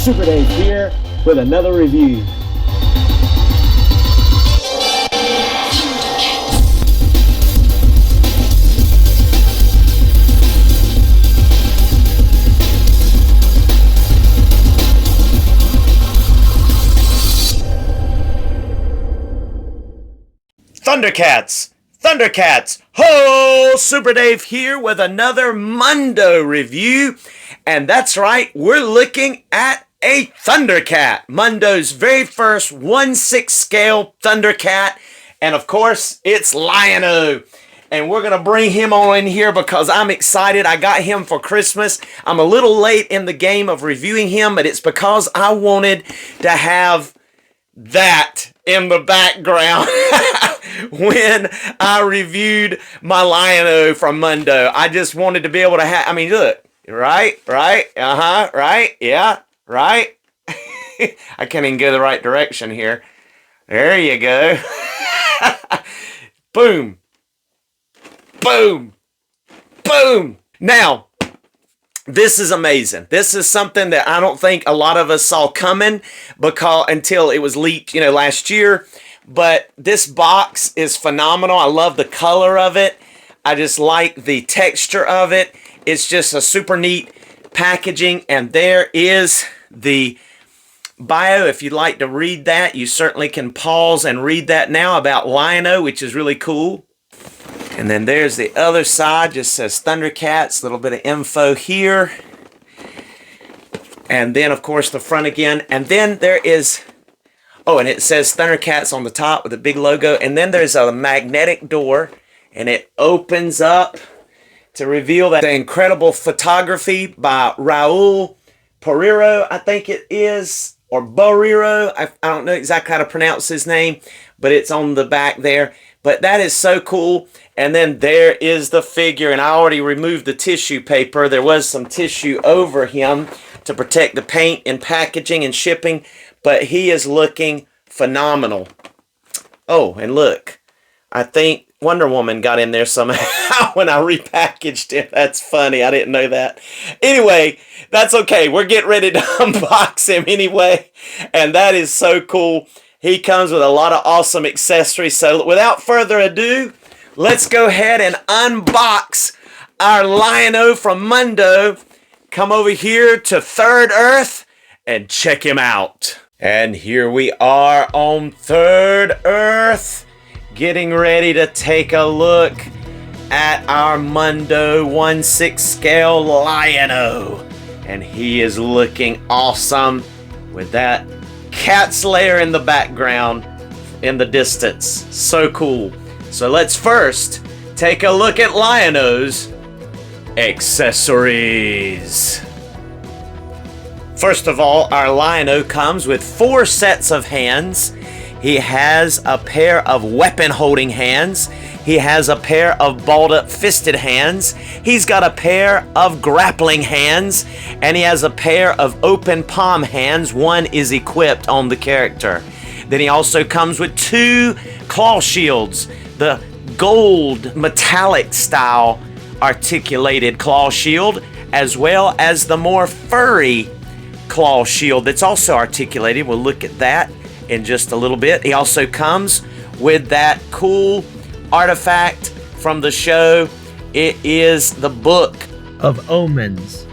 Super Dave here with another review. Thundercats, ho! Super Dave here with another Mondo review. And that's right, we're looking at a Thundercat. Mondo's very first 1/6 scale Thundercat. And of course, it's Lion-O. And we're going to bring him on in here because I'm excited. I got him for Christmas. I'm a little late in the game of reviewing him, but it's because I wanted to have that in the background when I reviewed my Lion-O from Mondo. I just wanted to be able to have, I mean, look, right, yeah, right. I can't even go the right direction here. There you go. Boom, boom, boom. Now, this is amazing. This is something that I don't think a lot of us saw coming until it was leaked, last year. But this box is phenomenal. I love the color of it. I just like the texture of it. It's just a super neat packaging. And there is the bio. If you'd like to read that, you certainly can pause and read that now about Lion-O, which is really cool. And then there's the other side, just says Thundercats, a little bit of info here. And then, of course, the front again. And then there is, and it says Thundercats on the top with a big logo. And then there's a magnetic door, and it opens up to reveal that the incredible photography by Raul Porrero, I think it is, or Borrero. I don't know exactly how to pronounce his name, but it's on the back there. But that is so cool. And then there is the figure, and I already removed the tissue paper. There was some tissue over him to protect the paint and packaging and shipping, but he is looking phenomenal. Oh, and look, I think Wonder Woman got in there somehow when I repackaged him. That's funny. I didn't know that. Anyway, that's okay. We're getting ready to unbox him anyway, and that is so cool. He comes with a lot of awesome accessories. So without further ado, let's go ahead and unbox our Lion-O from Mondo. Come over here to Third Earth and check him out. And here we are on Third Earth, getting ready to take a look at our Mondo 1/6 scale Lion-O. And he is looking awesome with that cat's lair in the background in the distance. So cool. So let's first take a look at Lion-O's accessories. First of all, our Lion-O comes with 4 sets of hands. He has a pair of weapon holding hands. He has a pair of balled up fisted hands. He's got a pair of grappling hands, and he has a pair of open palm hands. One is equipped on the character. Then he also comes with 2 claw shields, the gold metallic style articulated claw shield, as well as the more furry claw shield that's also articulated. We'll look at that in just a little bit. He also comes with that cool artifact from the show. It is the Book of Omens,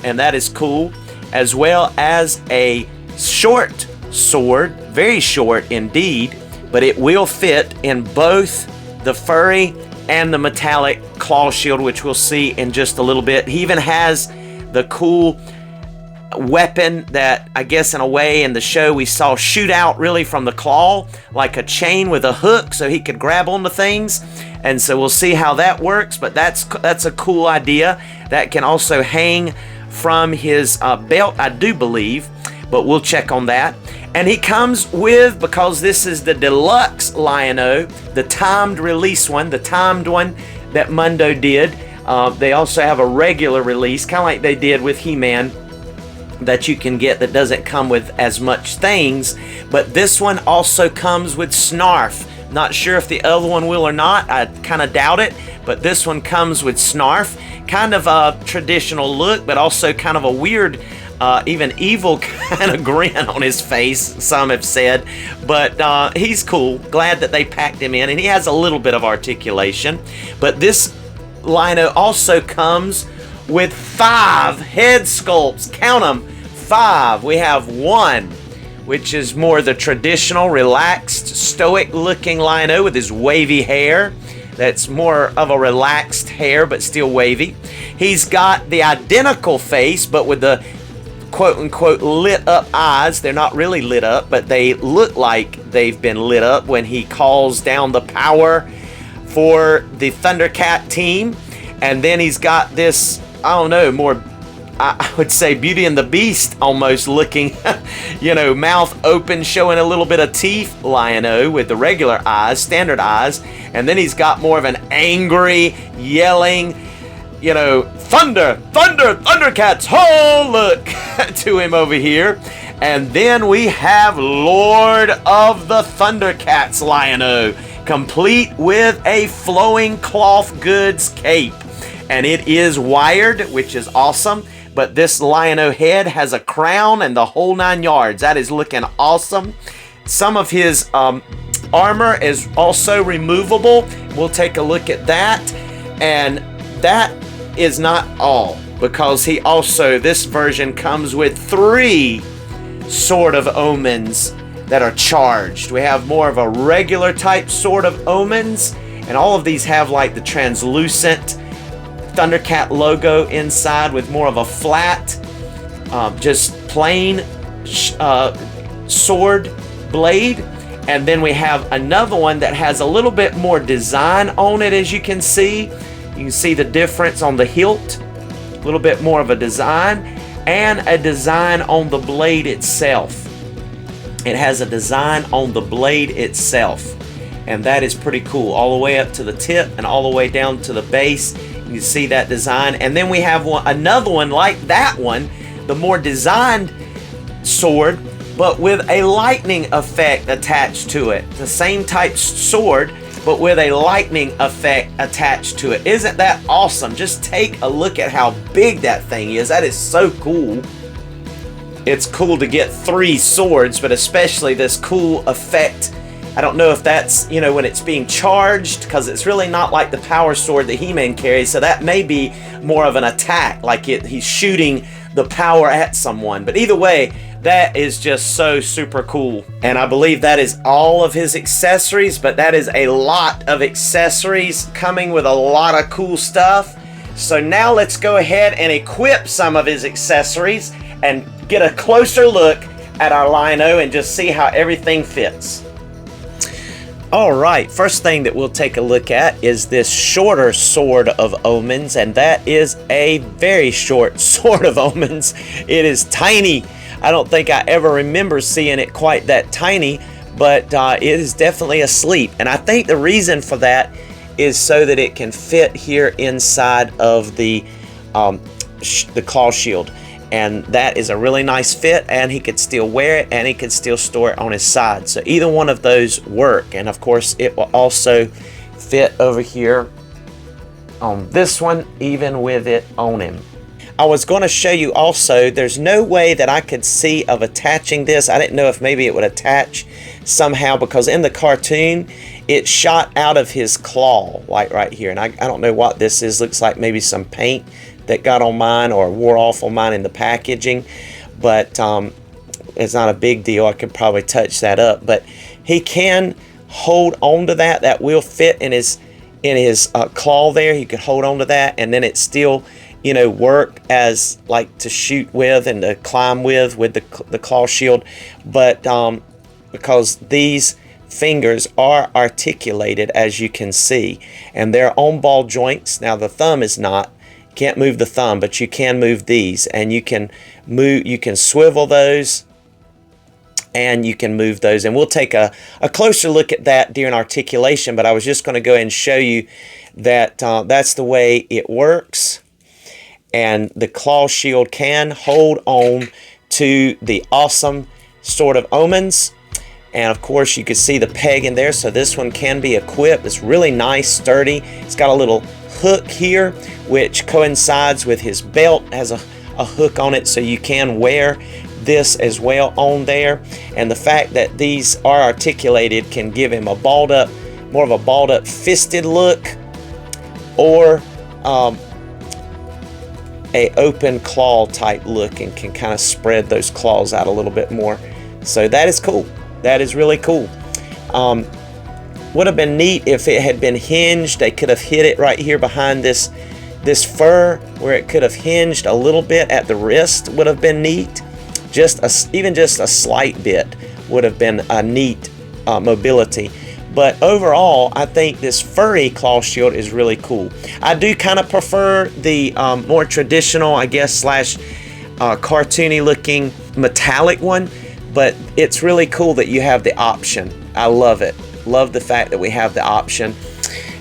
and that is cool, as well as a short sword, very short indeed, but it will fit in both the furry and the metallic claw shield, which we'll see in just a little bit. He even has the cool weapon that I guess in a way in the show we saw shoot out really from the claw, like a chain with a hook so he could grab onto things. And so we'll see how that works, but that's a cool idea. That can also hang from his belt, I do believe, but we'll check on that. And he comes with, because this is the Deluxe Lion-O, the timed release one, the timed one that Mondo did. They also have a regular release, kind of like they did with He-Man, that you can get that doesn't come with as much things. But this one also comes with Snarf. Not sure if the other one will or not. I kind of doubt it. But this one comes with Snarf. Kind of a traditional look, but also kind of a weird even evil kind of grin on his face, some have said. But he's cool. Glad that they packed him in, and he has a little bit of articulation. But this Lino also comes with 5 head sculpts. Count them, 5. We have one, which is more the traditional, relaxed, stoic-looking Lino with his wavy hair. That's more of a relaxed hair, but still wavy. He's got the identical face, but with the quote-unquote lit-up eyes. They're not really lit up, but they look like they've been lit up when he calls down the power for the Thundercat team. And then he's got this, I don't know, more, I would say Beauty and the Beast almost looking, you know, mouth open, showing a little bit of teeth, Lion-O with the regular eyes, standard eyes. And then he's got more of an angry, yelling, you know, thunder, thunder, Thundercats, oh, look to him over here. And then we have Lord of the Thundercats, Lion-O, complete with a flowing cloth goods cape. And it is wired, which is awesome. But this Lion-O head has a crown and the whole 9 yards. That is looking awesome. Some of his armor is also removable. We'll take a look at that. And that is not all, because he also, this version comes with 3 Sword of Omens that are charged. We have more of a regular type Sword of Omens, and all of these have like the translucent Thundercat logo inside with more of a flat, just plain sword blade. And then we have another one that has a little bit more design on it, as you can see. You can see the difference on the hilt, a little bit more of a design, and a design on the blade itself. It has a design on the blade itself, and that is pretty cool, all the way up to the tip and all the way down to the base. You see that design. And then we have another one like that one, the more designed sword, but with a lightning effect attached to it. The same type sword, but with a lightning effect attached to it. Isn't that awesome? Just take a look at how big that thing is. That is so cool. It's cool to get 3 swords, but especially this cool effect. I don't know if that's, you know, when it's being charged, because it's really not like the power sword that He-Man carries, so that may be more of an attack, like he's shooting the power at someone. But either way, that is just so super cool. And I believe that is all of his accessories, but that is a lot of accessories coming with a lot of cool stuff. So now let's go ahead and equip some of his accessories and get a closer look at our Lion-O and just see how everything fits. Alright, first thing that we'll take a look at is this shorter Sword of Omens, and that is a very short Sword of Omens. It is tiny. I don't think I ever remember seeing it quite that tiny, but it is definitely asleep. And I think the reason for that is so that it can fit here inside of the claw shield. And that is a really nice fit, and he could still wear it, and he could still store it on his side. So either one of those work. And of course it will also fit over here on this one, even with it on him. I was going to show you also, there's no way that I could see of attaching this. I didn't know if maybe it would attach somehow, because in the cartoon it shot out of his claw, like right here. And I don't know what this is. Looks like maybe some paint that got on mine or wore off on mine in the packaging, but it's not a big deal. I could probably touch that up, but he can hold on to that. That will fit in his claw there. He could hold on to that, and then it still, you know, work as like to shoot with and to climb with the claw shield. But because these fingers are articulated, as you can see, and they're on ball joints. Now the thumb is not. Can't move the thumb, but you can move these, and you can swivel those, and you can move those. And we'll take a closer look at that during articulation, but I was just going to go ahead and show you that that's the way it works. And the claw shield can hold on to the awesome Sword of Omens. And of course you can see the peg in there, so this one can be equipped. It's really nice, sturdy. It's got a little hook here, which coincides with his belt. Has a hook on it, so you can wear this as well on there. And the fact that these are articulated can give him a balled up, more of a balled up fisted look, or a open claw type look, and can kind of spread those claws out a little bit more. So that is cool. That is really cool. Would have been neat if it had been hinged. They could have hit it right here behind this fur, where it could have hinged a little bit at the wrist. Would have been neat. Even just a slight bit would have been a neat mobility. But overall, I think this furry claw shield is really cool. I do kind of prefer the more traditional, I guess, slash cartoony looking metallic one, but it's really cool that you have the option. I love it. Love the fact that we have the option.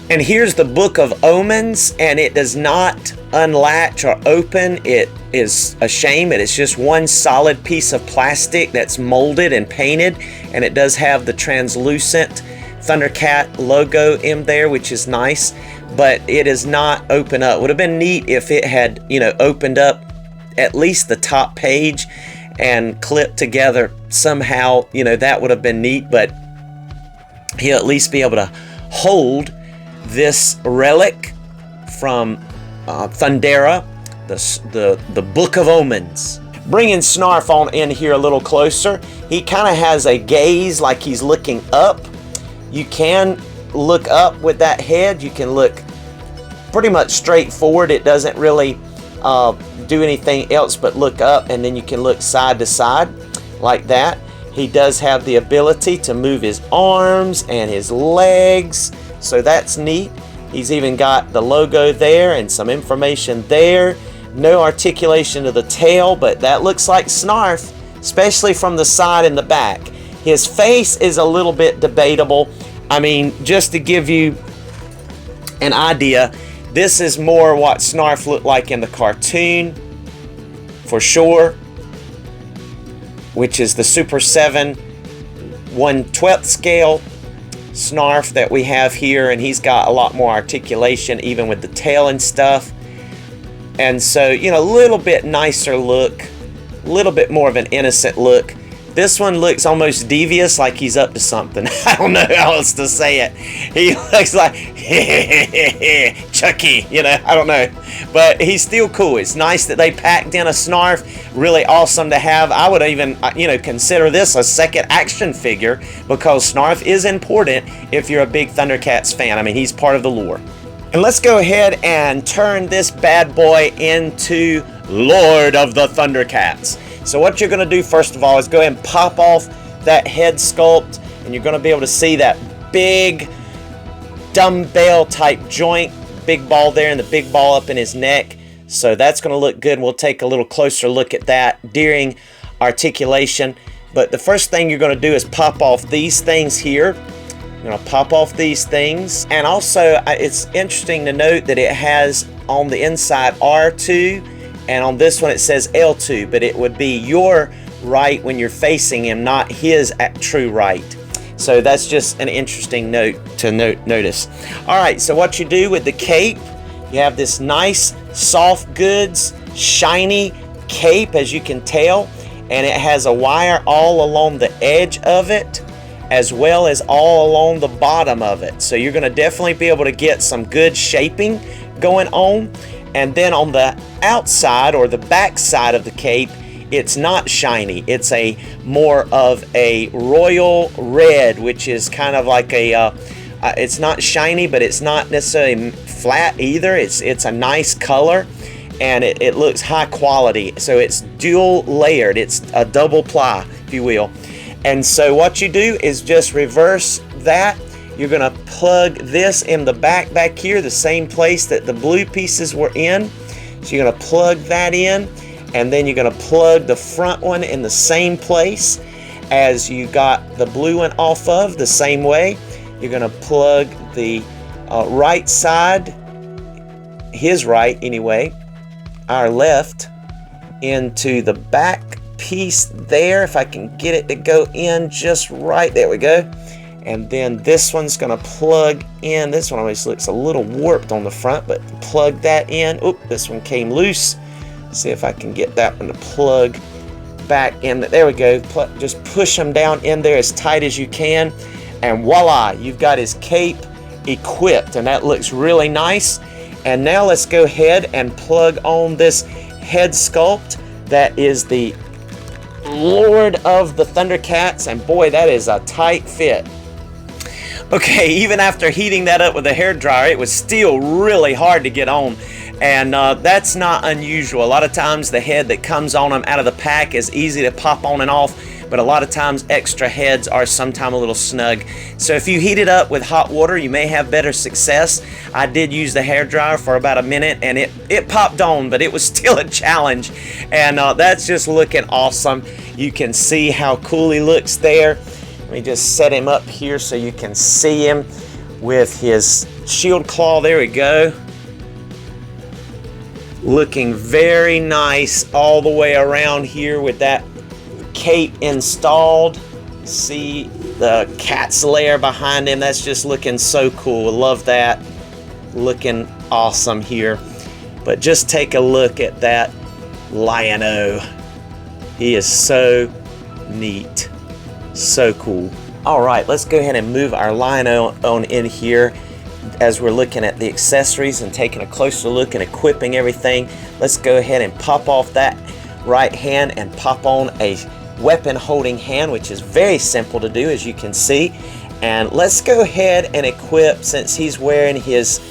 And here's the Book of Omens, and it does not unlatch or open. It is a shame. It is just one solid piece of plastic that's molded and painted, and it does have the translucent Thundercat logo in there, which is nice, but it does not open up. Would have been neat if it had, you know, opened up at least the top page and clipped together somehow. You know, that would have been neat, but he'll at least be able to hold this relic from Thundera, the Book of Omens. Bringing Snarf on in here a little closer, he kind of has a gaze like he's looking up. You can look up with that head. You can look pretty much straight forward. It doesn't really do anything else but look up, and then you can look side to side like that. He does have the ability to move his arms and his legs, so that's neat. He's even got the logo there and some information there. No articulation of the tail, but that looks like Snarf, especially from the side and the back. His face is a little bit debatable. I mean, just to give you an idea, this is more what Snarf looked like in the cartoon, for sure, which is the Super 7 1/12 scale Snarf that we have here, and he's got a lot more articulation even with the tail and stuff. And so, you know, a little bit nicer look, a little bit more of an innocent look. This one looks almost devious, like he's up to something. I don't know how else to say it. He looks like Chucky, you know, I don't know. But he's still cool. It's nice that they packed in a Snarf. Really awesome to have. I would even, you know, consider this a second action figure, because Snarf is important if you're a big Thundercats fan. I mean, he's part of the lore. And let's go ahead and turn this bad boy into Lord of the Thundercats. So what you're going to do first of all is go ahead and pop off that head sculpt, and you're going to be able to see that big dumbbell type joint, big ball there and the big ball up in his neck. So that's going to look good. We'll take a little closer look at that during articulation. But the first thing you're going to do is pop off these things here. You're going to pop off these things. And also, it's interesting to note that it has on the inside R2, and on this one it says L2, but it would be your right when you're facing him, not his true right. So that's just an interesting note to notice. All right, so what you do with the cape, you have this nice, soft goods, shiny cape, as you can tell, and it has a wire all along the edge of it, as well as all along the bottom of it. So you're going to definitely be able to get some good shaping going on. And then on the outside or the back side of the cape, it's not shiny. It's a more of a royal red, which is kind of like a, it's not shiny, but it's not necessarily flat either. It's a nice color, and it looks high quality. So it's dual layered. It's a double ply, if you will. And so what you do is just reverse that. You're going to plug this in the back here, the same place that the blue pieces were in. So you're going to plug that in, and then you're going to plug the front one in the same place as you got the blue one off of, the same way. You're going to plug the right side, his right anyway, our left, into the back piece there. If I can get it to go in just right, there we go. And then this one's going to plug in. This one always looks a little warped on the front, but plug that in. Oop, this one came loose. See if I can get that one to plug back in. There we go. Just push him down in there as tight as you can, and voila, you've got his cape equipped, and that looks really nice. And now let's go ahead and plug on this head sculpt. That is the Lord of the Thundercats, and boy, that is a tight fit. Okay, even after heating that up with a hairdryer, it was still really hard to get on. And that's not unusual. A lot of times the head that comes on them out of the pack is easy to pop on and off, but a lot of times extra heads are sometimes a little snug. So if you heat it up with hot water, you may have better success. I did use the hairdryer for about a minute, and it popped on, but it was still a challenge. And that's just looking awesome. You can see how cool he looks there. Let me just set him up here so you can see him with his shield claw. There we go. Looking very nice all the way around here with that cape installed. See the cat's lair behind him. That's just looking so cool. Love that. Looking awesome here. But just take a look at that Lion-O. He is so neat. So cool. All right, let's go ahead and move our Lion-O on in here. As we're looking at the accessories and taking a closer look and equipping everything, let's go ahead and pop off that right hand and pop on a weapon holding hand, which is very simple to do, as you can see. And let's go ahead and equip, since he's wearing his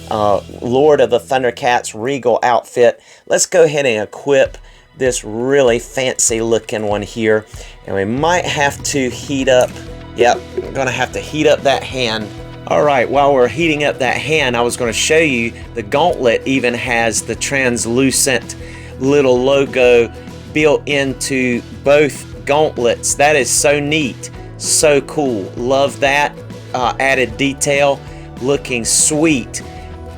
Lord of the Thundercats regal outfit, let's go ahead and equip this really fancy looking one here. And we might have to heat up, yep, I'm gonna have to heat up that hand. Alright, while we're heating up that hand, I was going to show you the gauntlet even has the translucent little logo built into both gauntlets. That is so neat, so cool. Love that added detail, looking sweet.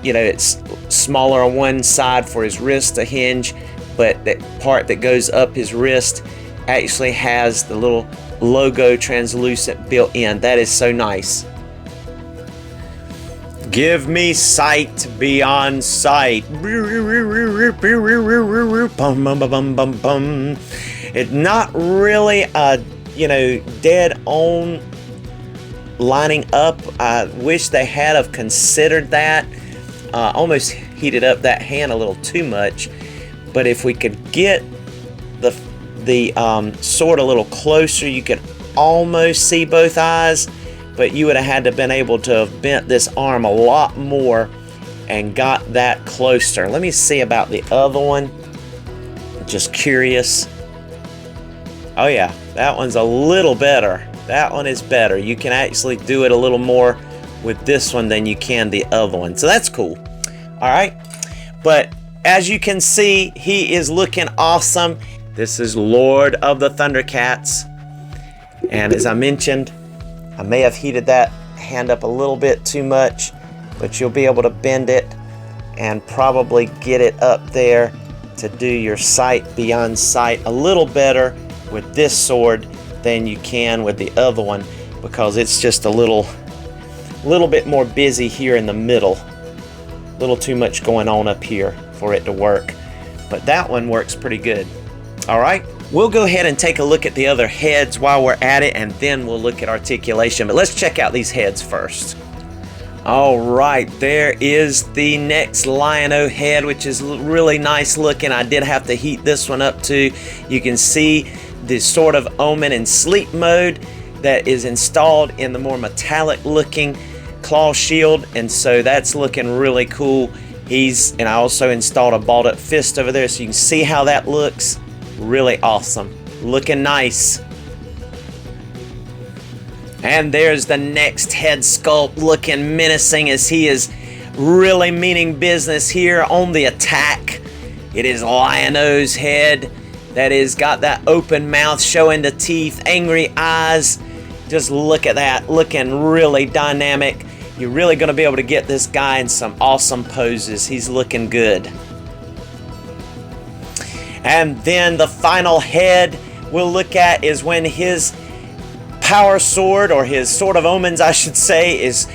You know, it's smaller on one side for his wrist to hinge, but that part that goes up his wrist actually has the little logo translucent built in. That is so nice. Give me sight beyond sight. It's not really a, dead on lining up. I wish they had have considered that. Almost heated up that hand a little too much. But if we could get the sword a little closer, you could almost see both eyes. But you would have had to been able to have bent this arm a lot more and got that closer. Let me see about the other one. Just curious. Oh yeah, that one's a little better. That one is better. You can actually do it a little more with this one than you can the other one. So that's cool. All right. But as you can see, he is looking awesome. This is Lord of the Thundercats. And as I mentioned, I may have heated that hand up a little bit too much, but you'll be able to bend it and probably get it up there to do your sight beyond sight a little better with this sword than you can with the other one, because it's just a little bit more busy here in the middle. A little too much going on up here for it to work, but that one works pretty good. All right. We'll go ahead and take a look at the other heads while we're at it, and then we'll look at articulation. But let's check out these heads first. All right, there is the next Lion-O head, which is really nice looking. I did have to heat this one up too. You can see the sort of Omen in sleep mode that is installed in the more metallic looking claw shield, and so that's looking really cool. And I also installed a balled up fist over there, so you can see how that looks. Really awesome. Looking nice. And there's the next head sculpt, looking menacing as he is really meaning business here on the attack. It is Lion-O's head that is got that open mouth showing the teeth, angry eyes. Just look at that, looking really dynamic. You're really going to be able to get this guy in some awesome poses. He's looking good. And then the final head we'll look at is when his power sword, or his sword of omens I should say, is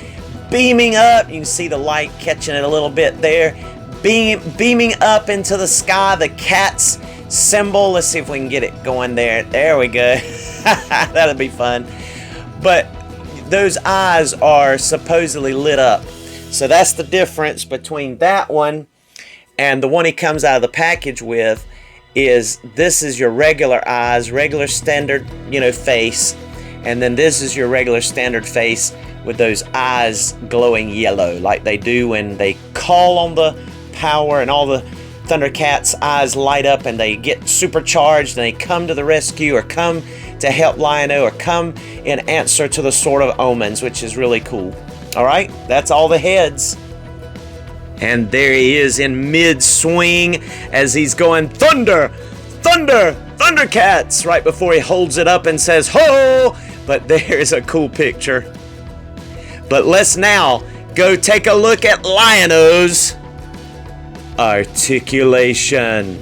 beaming up. You can see the light catching it a little bit there, beaming up into the sky, the cat's symbol. Let's see if we can get it going there. There we go. That'll be fun. But those eyes are supposedly lit up. So that's the difference between that one and the one he comes out of the package with. Is this is your regular eyes, regular standard, face, and then this is your regular standard face with those eyes glowing yellow like they do when they call on the power, and all the Thundercats' eyes light up and they get supercharged and they come to the rescue or come to help Lion-O or come in answer to the Sword of Omens, which is really cool. All right, that's all the heads. And there he is in mid-swing as he's going, thunder, thunder, Thundercats, right before he holds it up and says, ho! But there's a cool picture. But let's now go take a look at Lion-O's articulation.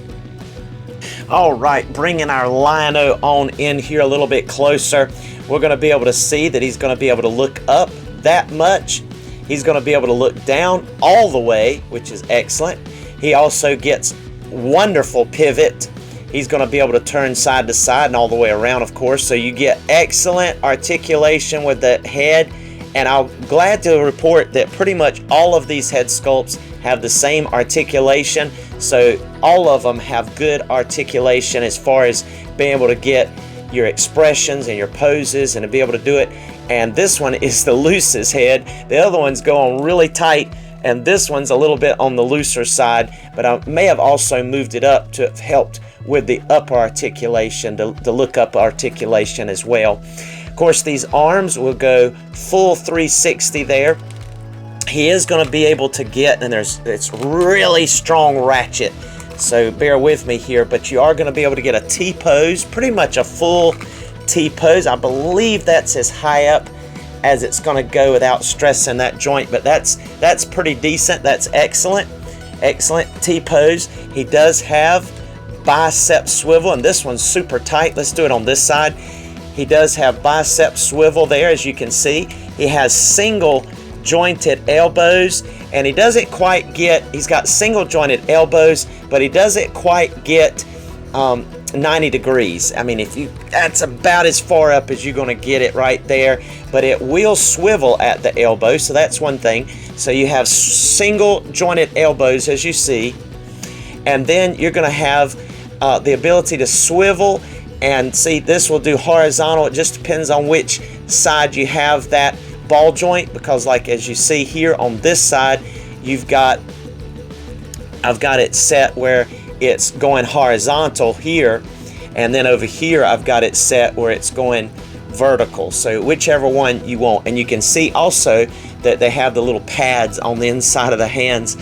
All right, bringing our Lion-O on in here a little bit closer. We're going to be able to see that he's going to be able to look up that much. He's going to be able to look down all the way, which is excellent. He also gets wonderful pivot. He's going to be able to turn side to side and all the way around, of course. So you get excellent articulation with the head. And I'm glad to report that pretty much all of these head sculpts have the same articulation. So all of them have good articulation as far as being able to get your expressions and your poses and to be able to do it. And this one is the loosest head. The other ones go on really tight, and this one's a little bit on the looser side, but I may have also moved it up to have helped with the upper articulation, the look up articulation as well. Of course, these arms will go full 360 there. He is going to be able to get, and it's really strong ratchet, so bear with me here, but you are going to be able to get a T-pose, pretty much a full T-pose. I believe that's as high up as it's going to go without stressing that joint, but that's pretty decent. That's excellent. Excellent T-pose. He does have bicep swivel, and this one's super tight. Let's do it on this side. He does have bicep swivel there, as you can see. He has single jointed elbows, and he doesn't quite get, he's got single jointed elbows, but he doesn't quite get 90 degrees. I mean, that's about as far up as you're going to get it right there, but it will swivel at the elbow, so that's one thing. So you have single jointed elbows, as you see, and then you're going to have the ability to swivel, and see, this will do horizontal. It just depends on which side you have that ball joint, because like as you see here on this side, I've got it set where it's going horizontal here, and then over here I've got it set where it's going vertical. So whichever one you want. And you can see also that they have the little pads on the inside of the hands,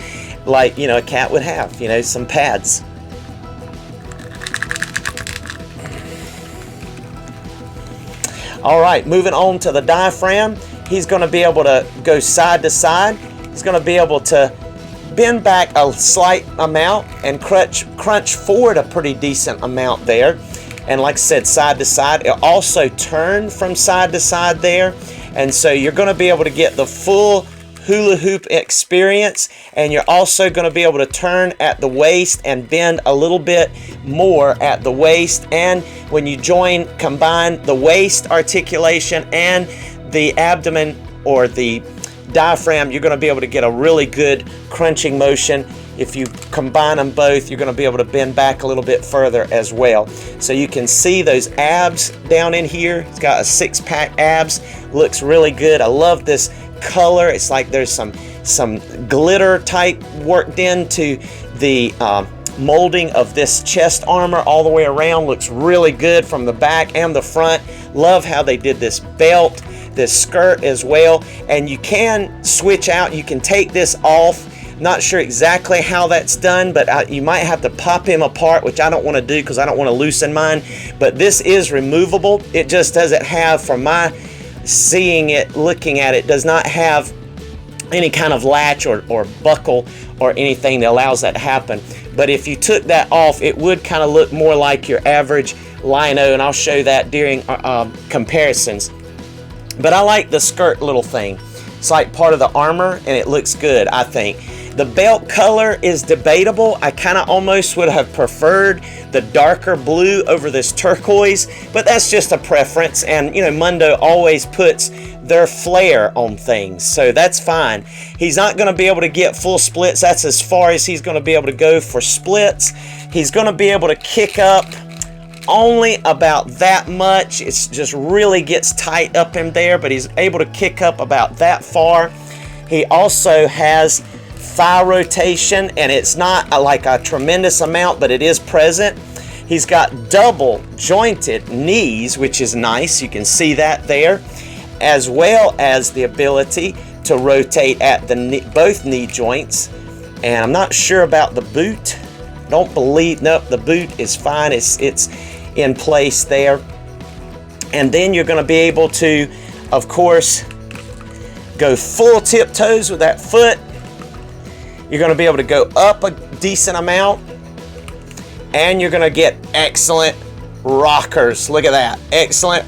like a cat would have, some pads. All right, moving on to the diaphragm. He's going to be able to go side to side. He's going to be able to bend back a slight amount and crunch forward a pretty decent amount there. And like I said, side to side. It'll also turn from side to side there. And so you're going to be able to get the full hula hoop experience, and you're also going to be able to turn at the waist and bend a little bit more at the waist. And when you combine the waist articulation and the abdomen or the diaphragm, you're going to be able to get a really good crunching motion. If you combine them both, you're going to be able to bend back a little bit further as well. So you can see those abs down in here. He's got a six-pack abs. Looks really good. I love this color. It's like there's some glitter type worked into the molding of this chest armor all the way around. Looks really good from the back and the front. Love how they did this belt, this skirt as well. And you can switch out. You can take this off. Not sure exactly how that's done, but you might have to pop him apart, which I don't want to do because I don't want to loosen mine. But this is removable. It just doesn't have, from my seeing it, looking at it, does not have any kind of latch or buckle or anything that allows that to happen. But if you took that off, it would kind of look more like your average Lion-O, and I'll show that during comparisons. But I like the skirt little thing. It's like part of the armor, and it looks good, I think. The belt color is debatable. I kind of almost would have preferred the darker blue over this turquoise, but that's just a preference. And you know, Mondo always puts their flair on things, so that's fine. He's not going to be able to get full splits. That's as far as he's going to be able to go for splits. He's going to be able to kick up only about that much. It's just really gets tight up in there, but he's able to kick up about that far. He also has thigh rotation, and it's not like a tremendous amount, but it is present. He's got double jointed knees, which is nice. You can see that there, as well as the ability to rotate at the knee, both knee joints. And I'm not sure about the boot. Don't believe, nope, the boot is fine. It's in place there. And then you're going to be able to, of course, go full tiptoes with that foot. You're going to be able to go up a decent amount, and you're going to get excellent rockers. Look at that. Excellent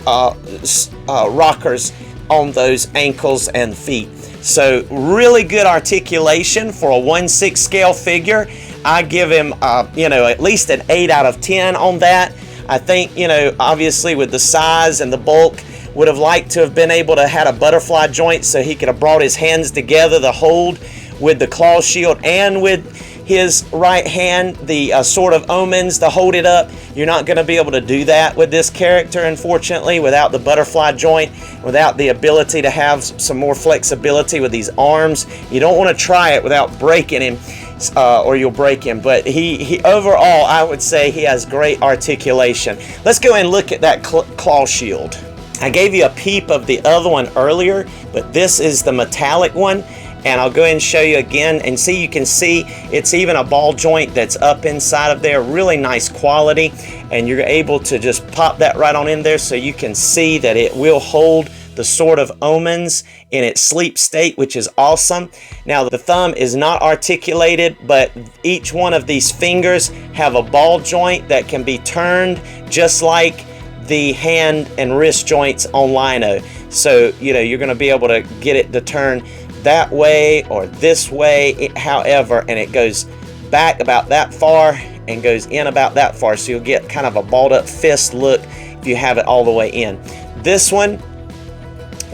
rockers on those ankles and feet. So really good articulation for a 1/6 scale figure. I give him, you know, at least an 8 out of 10 on that. I think, you know, obviously with the size and the bulk, would have liked to have been able to had a butterfly joint so he could have brought his hands together to hold with the claw shield and with his right hand, the Sword of Omens to hold it up. You're not going to be able to do that with this character, unfortunately, without the butterfly joint, without the ability to have some more flexibility with these arms. You don't want to try it without breaking him, or you'll break him. But he overall, I would say he has great articulation. Let's go and look at that claw shield. I gave you a peep of the other one earlier, but this is the metallic one. And I'll go ahead and show you again, and see, you can see it's even a ball joint that's up inside of there. Really nice quality, and you're able to just pop that right on in there so you can see that it will hold the Sword of Omens in its sleep state, which is awesome. Now the thumb is not articulated, but each one of these fingers have a ball joint that can be turned just like the hand and wrist joints on Lino. So you know, you're going to be able to get it to turn that way or this way, however, and it goes back about that far and goes in about that far, so you'll get kind of a balled up fist look if you have it all the way in. This one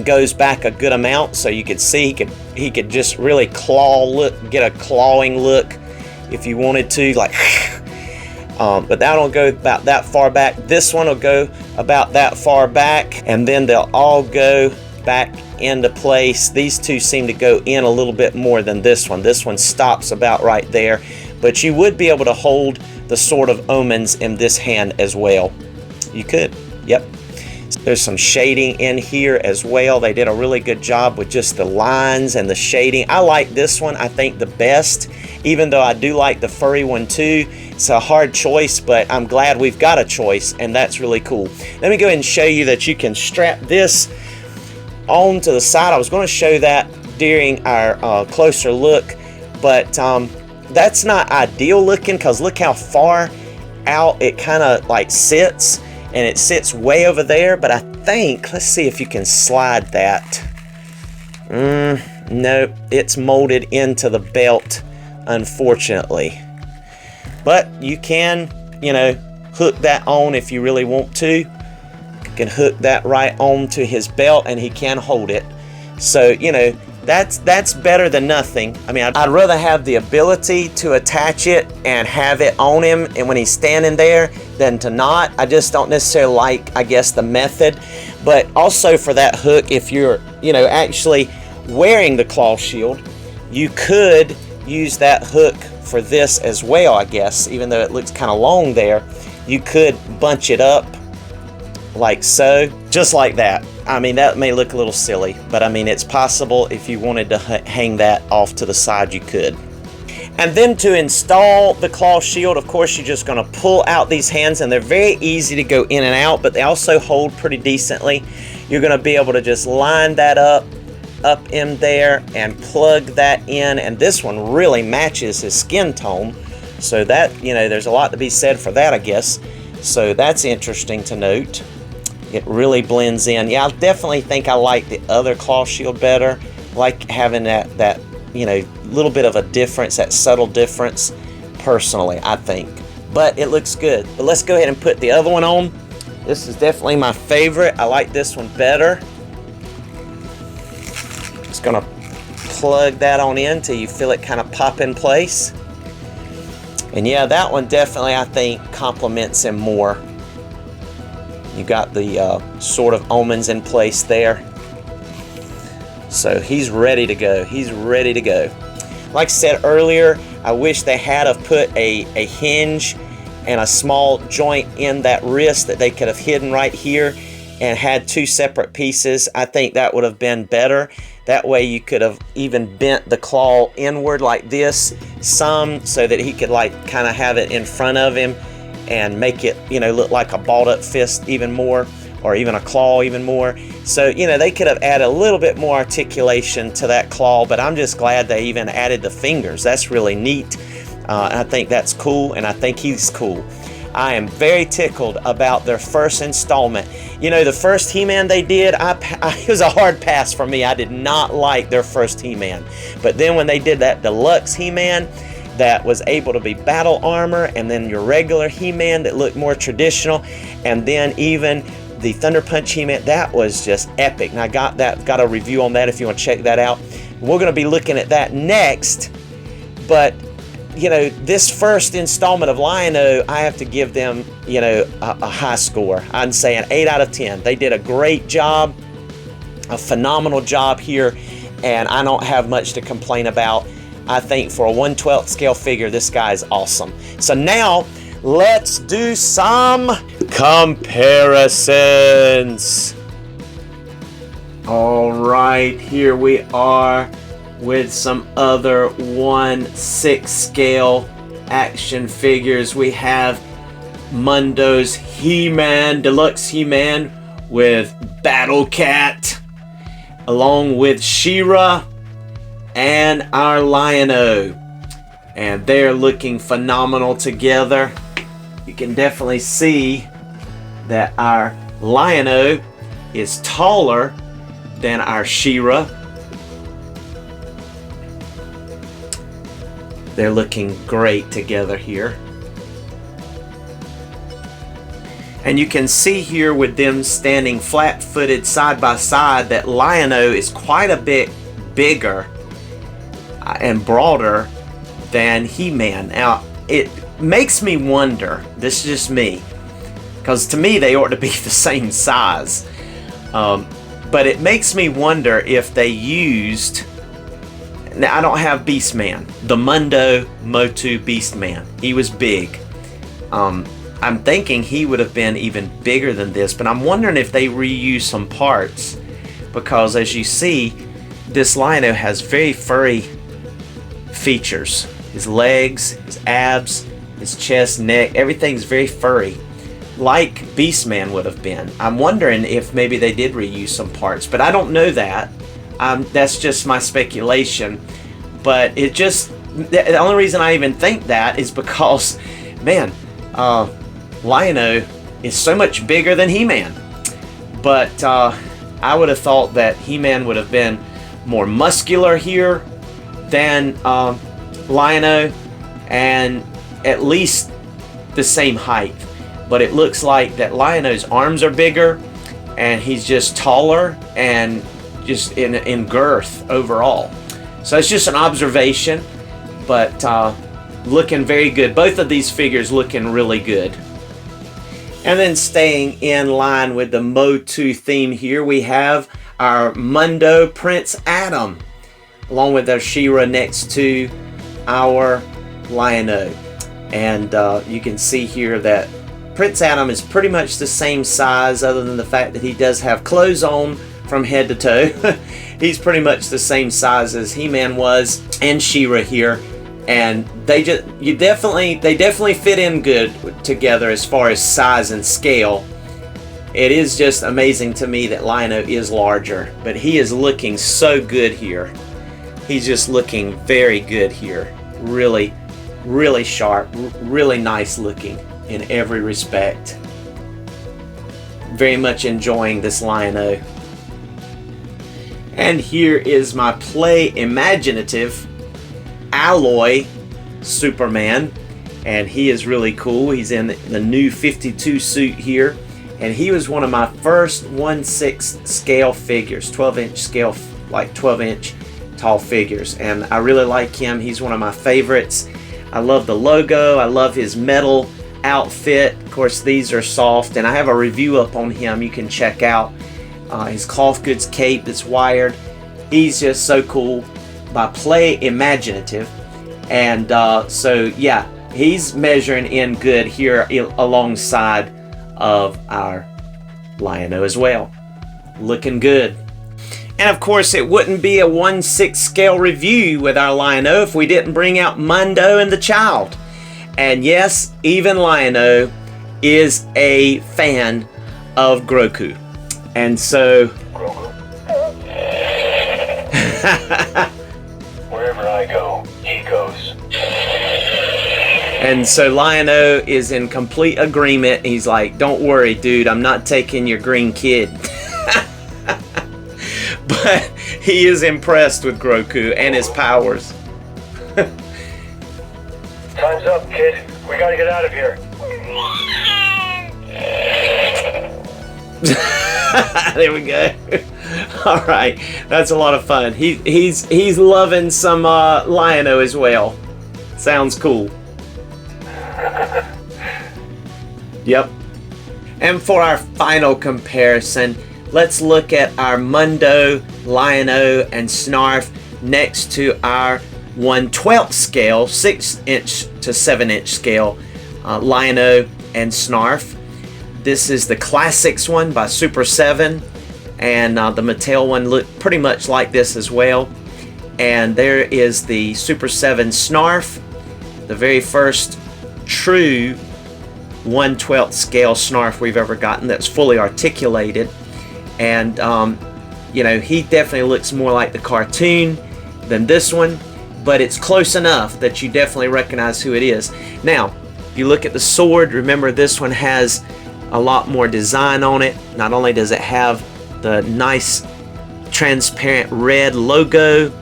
goes back a good amount, so you could see he could just really get a clawing look if you wanted to, like but that'll go about that far back. This one will go about that far back, and then they'll all go back into place. These two seem to go in a little bit more than this one. This one stops about right there, but you would be able to hold the Sword of Omens in this hand as well. You could, yep. There's some shading in here as well. They did a really good job with just the lines and the shading. I like this one, I think, the best, even though I do like the furry one too. It's a hard choice, but I'm glad we've got a choice, and that's really cool. Let me go ahead and show you that you can strap this on to the side. I was going to show that during our closer look, but that's not ideal looking, because look how far out it kind of like sits, and it sits way over there. But I think, let's see if you can slide that. No, it's molded into the belt, unfortunately. But you can, you know, hook that on if you really want to. You can hook that right on to his belt, and he can hold it. So, you know, that's better than nothing. I mean, I'd rather have the ability to attach it and have it on him and when he's standing there than to not. I just don't necessarily like, I guess, the method. But also for that hook, if you're, you know, actually wearing the claw shield, you could use that hook for this as well, I guess. Even though it looks kind of long there, you could bunch it up like so, just like that. I mean, that may look a little silly, but I mean, it's possible. If you wanted to hang that off to the side, you could. And then to install the claw shield, of course, you're just going to pull out these hands, and they're very easy to go in and out, but they also hold pretty decently. You're going to be able to just line that up in there and plug that in, and this one really matches his skin tone, so that, you know, there's a lot to be said for that, I guess. So that's interesting to note. It really blends in. Yeah, I definitely think I like the other claw shield better. I like having that you know, little bit of a difference, that subtle difference, personally, I think. But it looks good. But let's go ahead and put the other one on. This is definitely my favorite. I like this one better. Just gonna plug that on in till you feel it kind of pop in place. And yeah, that one definitely, I think, complements him more. You got the sort of omens in place there. So he's ready to go. He's ready to go. Like I said earlier, I wish they had have put a hinge and a small joint in that wrist that they could have hidden right here and had two separate pieces. I think that would have been better. That way you could have even bent the claw inward like this some, so that he could like kind of have it in front of him and make it, you know, look like a balled up fist even more, or even a claw even more. So, you know, they could have added a little bit more articulation to that claw, but I'm just glad they even added the fingers. That's really neat. I think that's cool, and I think he's cool. I am very tickled about their first installment. You know, the first He-Man they did, it was a hard pass for me. I did not like their first He-Man. But then when they did that Deluxe He-Man that was able to be battle armor, and then your regular He-Man that looked more traditional, and then even the Thunder Punch He-Man, that was just epic. And I got a review on that if you want to check that out. We're going to be looking at that next. But you know, this first installment of Lion-O, I have to give them, you know, a high score. I'm saying 8 out of 10. They did a great job, a phenomenal job here, and I don't have much to complain about. I think for a 1/12 scale figure, this guy's awesome. So now, let's do some comparisons. All right, here we are with some other 1/6 scale action figures. We have Mondo's He-Man, Deluxe He-Man with Battle Cat, along with She-Ra and our Lion-O. And they're looking phenomenal together. You can definitely see that our Lion-O is taller than our She-Ra. They're looking great together here. And you can see here with them standing flat-footed side by side that Lion-O is quite a bit bigger and broader than He-Man. Now, it makes me wonder, this is just me, because to me they ought to be the same size. But it makes me wonder if they used... Now, I don't have Beastman, the Mondo Motu Beastman. He was big. I'm thinking he would have been even bigger than this, but I'm wondering if they reused some parts, because as you see, this Lion-O has very furry features. His legs, his abs, his chest, neck, everything's very furry, like Beastman would have been. I'm wondering if maybe they did reuse some parts, but I don't know that. That's just my speculation, but it just, the only reason I even think that is because, man, Lion-O is so much bigger than He-Man. But I would have thought that He-Man would have been more muscular here than Lion-O, and at least the same height. But it looks like that Lion-O's arms are bigger, and he's just taller and just in girth overall. So it's just an observation, but looking very good. Both of these figures looking really good. And then staying in line with the Motu theme here, we have our Mondo Prince Adam, along with our She-Ra next to our Lion-O. And you can see here that Prince Adam is pretty much the same size, other than the fact that he does have clothes on from head to toe. He's pretty much the same size as He-Man was, and She-Ra here, and they definitely fit in good together as far as size and scale. It is just amazing to me that Lion-O is larger, but he is looking so good here. He's just looking very good here. Really, really sharp, really nice looking in every respect. Very much enjoying this Lion-O. And here is my Play Imaginative Alloy Superman, and he is really cool. He's in the new 52 suit here, and he was one of my first 1/6 scale figures, 12-inch scale, like 12-inch tall figures, and I really like him. He's one of my favorites. I love the logo. I love his metal outfit. Of course, these are soft, and I have a review up on him you can check out. His cloth goods cape that's wired. He's just so cool. By Play Imaginative. And so yeah, he's measuring in good here alongside of our Lion-O as well. Looking good. And of course, it wouldn't be a 1/6 scale review with our Lion-O if we didn't bring out Mondo and the Child. And yes, even Lion-O is a fan of Groku. And so wherever I go, he goes. And so Lion-O is in complete agreement. He's like, don't worry, dude, I'm not taking your green kid. But he is impressed with Grogu and his powers. Time's up, kid. We gotta get out of here. There we go. All right, that's a lot of fun. He's loving some Lion-O as well. Sounds cool. Yep. And for our final comparison, let's look at our Mondo, Lion-O, and Snarf next to our 1/12 scale, 6-inch to 7-inch scale Lion-O and Snarf. This is the Classics one by Super 7, and the Mattel one looked pretty much like this as well. And there is the Super 7 Snarf, the very first true 1/12 scale Snarf we've ever gotten that's fully articulated. And you know, he definitely looks more like the cartoon than this one, but it's close enough that you definitely recognize who it is. Now, if you look at the sword, remember this one has a lot more design on it. Not only does it have the nice transparent red logo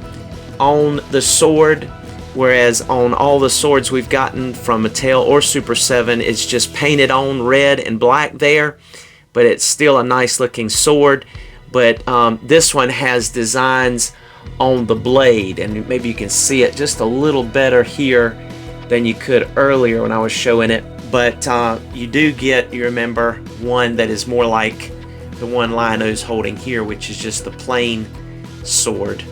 on the sword, whereas on all the swords we've gotten from Mattel or Super 7, it's just painted on red and black there, but it's still a nice looking sword. But this one has designs on the blade, and maybe you can see it just a little better here than you could earlier when I was showing it. But you do get, you remember, one that is more like the one Lion-O's holding here, which is just the plain sword,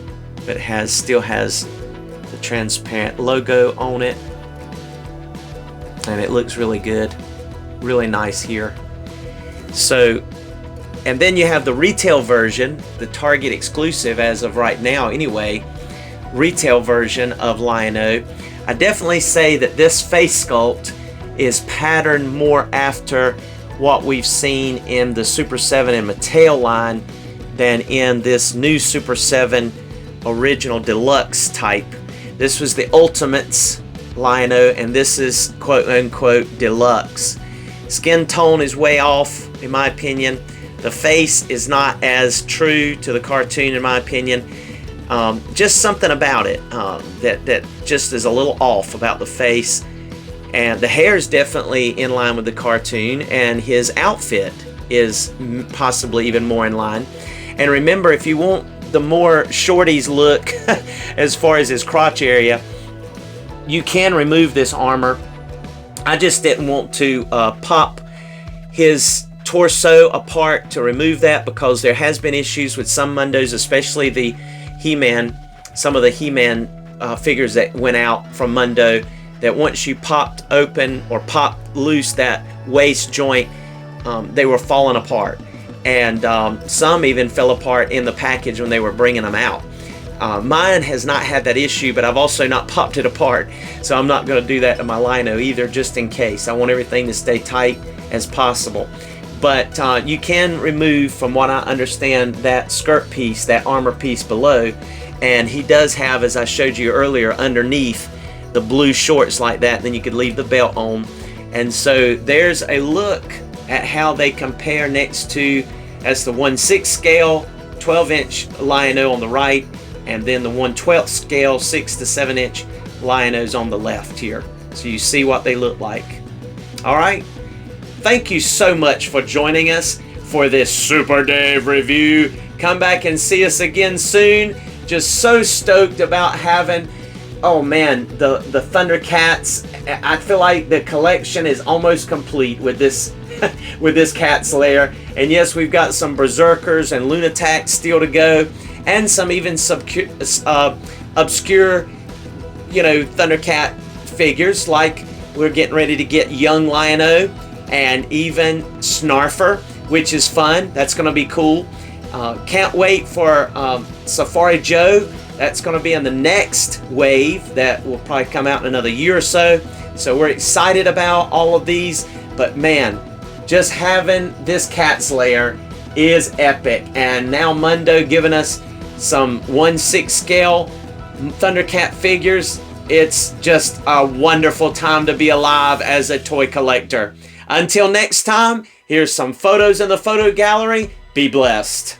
but still has the transparent logo on it, and it looks really good, really nice here. So, and then you have the retail version, the Target exclusive as of right now anyway, retail version of Lion-O. I definitely say that this face sculpt is patterned more after what we've seen in the Super 7 and Mattel line than in this new Super 7 original deluxe type. This was the Ultimates Lion-O, and this is quote unquote deluxe. Skin tone is way off in my opinion. The face is not as true to the cartoon in my opinion. Just something about it that just is a little off about the face. And the hair is definitely in line with the cartoon, and his outfit is possibly even more in line. And remember, if you want the more shorties look as far as his crotch area, you can remove this armor. I just didn't want to pop his torso apart to remove that, because there has been issues with some Mondos, especially the He-Man, some of the He-Man figures that went out from Mondo, that once you popped open or popped loose that waist joint, they were falling apart. And some even fell apart in the package when they were bringing them out. Mine has not had that issue, but I've also not popped it apart, so I'm not going to do that to my Lion-O either, just in case. I want everything to stay tight as possible. But you can remove, from what I understand, that skirt piece, that armor piece below, and he does have, as I showed you earlier, underneath the blue shorts like that. Then you could leave the belt on. And so there's a look at how they compare next to, as the 1/6 scale 12-inch Lion-O on the right, and then the 1/12 scale 6 to 7 inch Lion-O's on the left here. So you see what they look like. All right. Thank you so much for joining us for this Super Dave review. Come back and see us again soon. Just so stoked about having, oh man, the Thundercats. I feel like the collection is almost complete with this with this Cats layer. And yes, we've got some Berserkers and Lunatics still to go, and some even obscure, you know, Thundercat figures, like we're getting ready to get Young Lion-O and even Snarfer, which is fun. That's going to be cool. Can't wait for Safari Joe. That's going to be in the next wave that will probably come out in another year or so. So we're excited about all of these. But man, just having this Cats layer is epic. And now Mondo giving us some 1/6 scale Thundercat figures. It's just a wonderful time to be alive as a toy collector. Until next time, here's some photos in the photo gallery. Be blessed.